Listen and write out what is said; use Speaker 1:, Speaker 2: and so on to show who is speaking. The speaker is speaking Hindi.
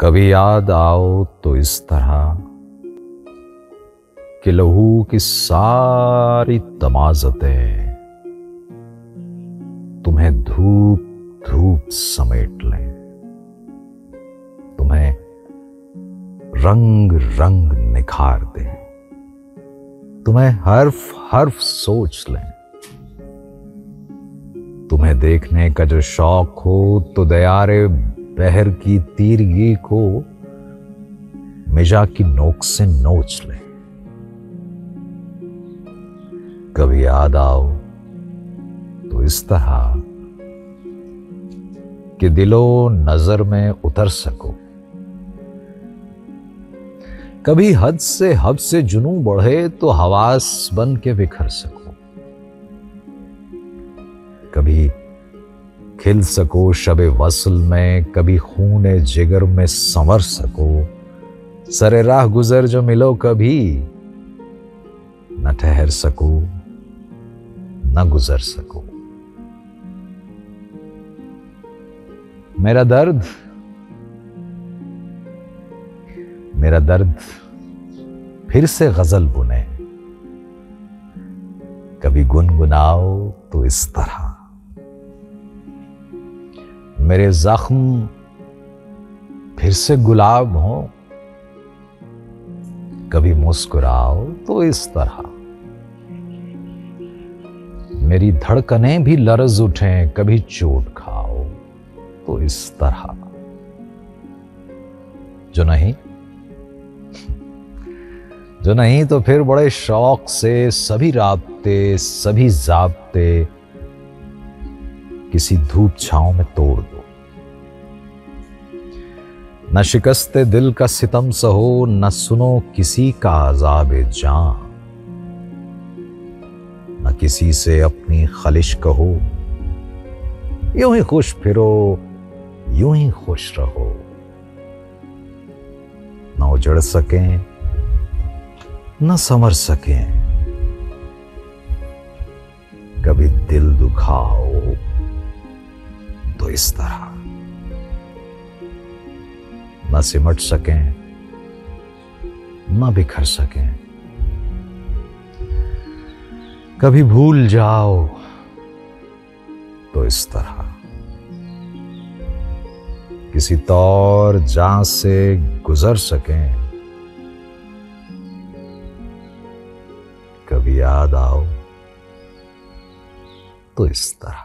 Speaker 1: कभी याद आओ तो इस तरह कि लहू की सारी तमाज़तें तुम्हें धूप धूप समेट लें, तुम्हें रंग रंग निखार दें, तुम्हें हर्फ हर्फ सोच लें। तुम्हें देखने का जो शौक हो तो दयारे बहर की तीरगी को मिजा की नोक से नोच ले। कभी याद आओ तो इस तरह कि दिलो नजर में उतर सको। कभी हद से जुनून बढ़े तो हवास बन के बिखर सको। कभी खिल सको शबे वसल में, कभी खूने जिगर में संवर सको। सरे राह गुजर जो मिलो कभी, न ठहर सको न गुजर सको। मेरा दर्द फिर से गजल बुने। कभी गुनगुनाओ तो इस तरह, मेरे जख्म फिर से गुलाब हो। कभी मुस्कुराओ तो इस तरह, मेरी धड़कनें भी लरज उठें। कभी चोट खाओ तो इस तरह, जो नहीं तो फिर बड़े शौक से सभी राब्ते सभी जाब्ते किसी धूप छांव में तोड़ दो। न शिकस्ते दिल का सितम सहो, न सुनो किसी का अज़ाबे जान। न किसी से अपनी खलिश कहो, यूं ही खुश फिरो यूं ही खुश रहो। न उजड़ सकें न संवर सकें, कभी दिल दुखाओ तो इस तरह। न सिमट सकें न बिखर सकें, कभी भूल जाओ तो इस तरह। किसी तौर जहां से गुजर सकें, कभी याद आओ तो इस तरह।